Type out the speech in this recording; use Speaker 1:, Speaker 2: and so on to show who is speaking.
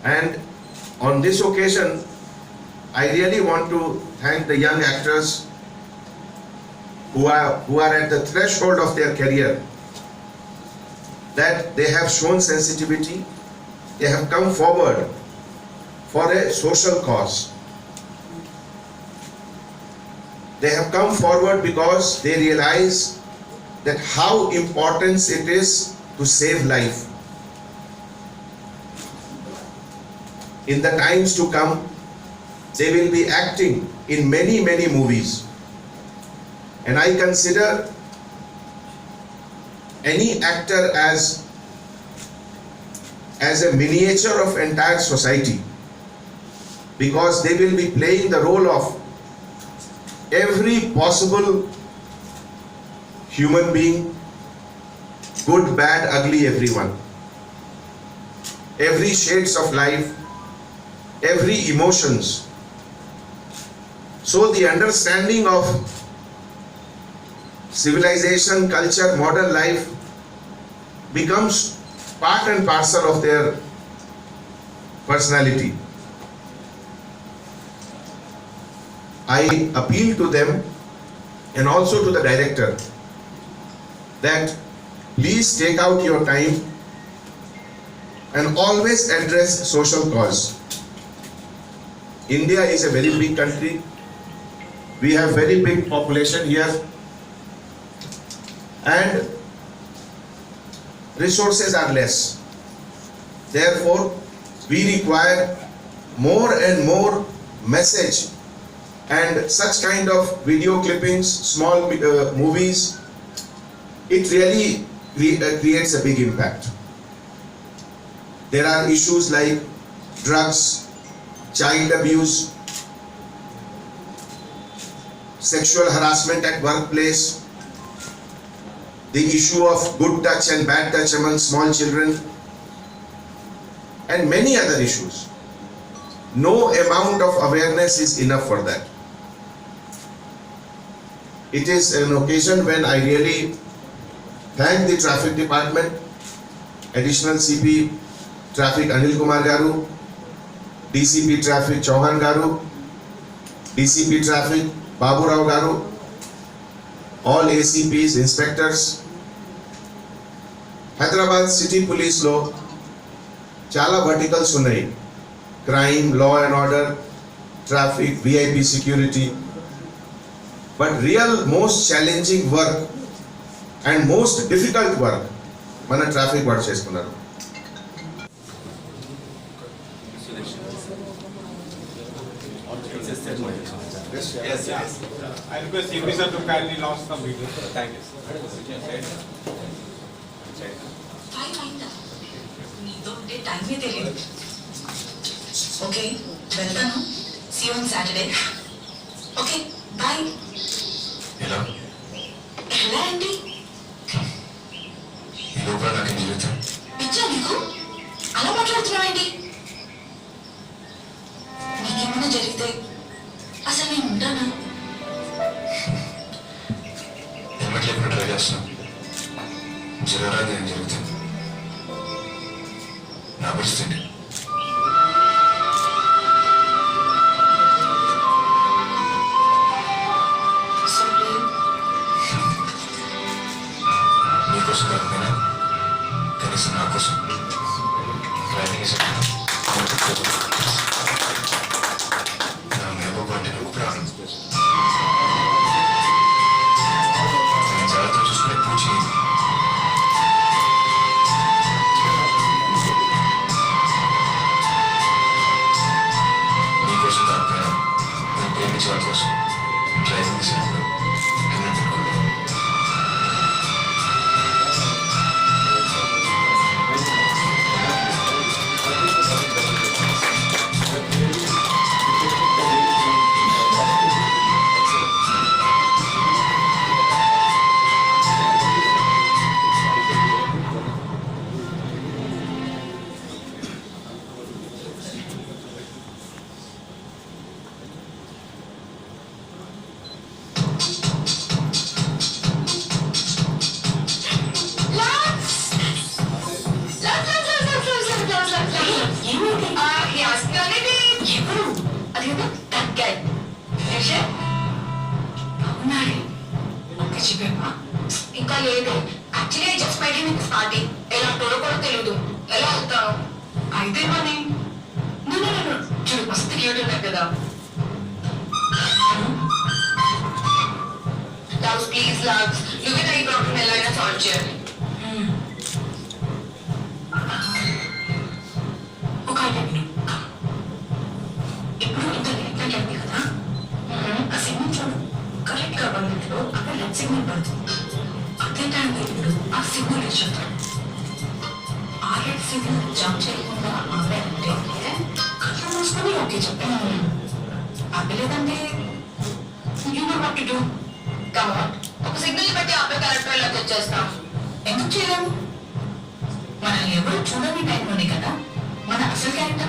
Speaker 1: And on this occasion, I really want to thank the young actors who are at the threshold of their career, that they have shown sensitivity, they have come forward for a social cause. They have come forward because they realize that how important it is to save life. In the times to come, they will be acting in many, many movies. And I consider any actor as a miniature of entire society, because they will be playing the role of every possible human being, good, bad, ugly, everyone. Every shades of life, every emotions. So the understanding of civilization, culture, modern life becomes part and parcel of their personality. I appeal to them and also to the director that please take out your time and always address social cause. India is a very big country. We have very big population here, and resources are less. Therefore, we require more and more message and such kind of video clippings, small movies. It really creates a big impact. There are issues like drugs, child abuse, sexual harassment at workplace, the issue of good touch and bad touch among small children, and many other issues. No amount of awareness is enough for that. It is an occasion when I really thank the traffic department, additional CP Traffic Anil Kumar Garu, DCP Traffic Chauhan Garu, DCP Traffic Babu Rao Garu, all ACPs, inspectors. Hyderabad City Police lo chala verticals ఉన్నాయి. Crime, law and order, traffic, VIP security. But real most challenging work and most difficult work మన traffic వాడు చేసుకున్నారు.
Speaker 2: Yes. I request CP sir to kindly launch the video. Thank you.
Speaker 3: నీతో ఉంటే టైమే తెలియదు. Okay వెళ్తాను. See you on Saturday. Okay bye.
Speaker 4: ఎలా
Speaker 3: ఎలా అండి?
Speaker 4: ఈ లోపల నాకు జీవితం
Speaker 3: పిచ్చా నీకు? అలా మాట్లాడుతున్నావేంటి? నీకేమైనా జరిగితే అసలు నేను ఉంటానా?
Speaker 4: హెల్మెట్ లేకుండా డ్రైవ్ చేస్తాను. జరగరాదు ఏం జరుగుతుంది నా పరిస్థితి. నీకోసం కాకపోయినా కనీసం నా కోసం డ్రైవింగ్ నా మహబూబ్ అంటే నువ్వు ప్రాణం. జాగ్రత్త చూసుకునే పూజ చేయండి. నీకోసం కాకపోయినా నేను ప్రేమించే వాళ్ళ కోసం డ్రైవింగ్ చేసినప్పుడు హెల్మెట్ పెట్టుకోండి.
Speaker 3: అది కదా తగ్గాయి నిషేధ్ అవునాడే ఓకే చెప్పేమా ఇంకా లేదు actually I just made him starting ఎలా కూడా తెలియదు ఎలా అవుతావు అయితే మరి చూడు మస్తు క్యూట్ ఉన్నాయి కదా లవ్స్ ప్లీజ్ లవ్స్ నువ్వే నా ఈ ప్రాబ్లం ఎలా అయినా సాల్వ్ చేయాలి ఒక ఇప్పుడు ఇంత లేట్ అయింది కదా ఆ సిగ్నల్ చూడు కరెక్ట్ గా పడినట్లు అక్కడ రెడ్ సిగ్నల్ పడుతుంది అదే టైం ఇప్పుడు ఆ సిగ్నల్ ఇచ్చేద్దాం ఆ రెడ్ సిగ్నల్ జంప్ చేయకుండా ఆమె అంటే కళ్ళు మూసుకొని ఓకే చెప్పాను ఆపలేదంటే you know what to do come on ఒక సిగ్నల్ బట్టి ఆపే కరెక్ట్ లోకి వచ్చేస్తాం ఎందుకు చేయలేము మనల్ని ఎవరు చూడని టైంలోనే కదా మన అసలు క్యారెక్టర్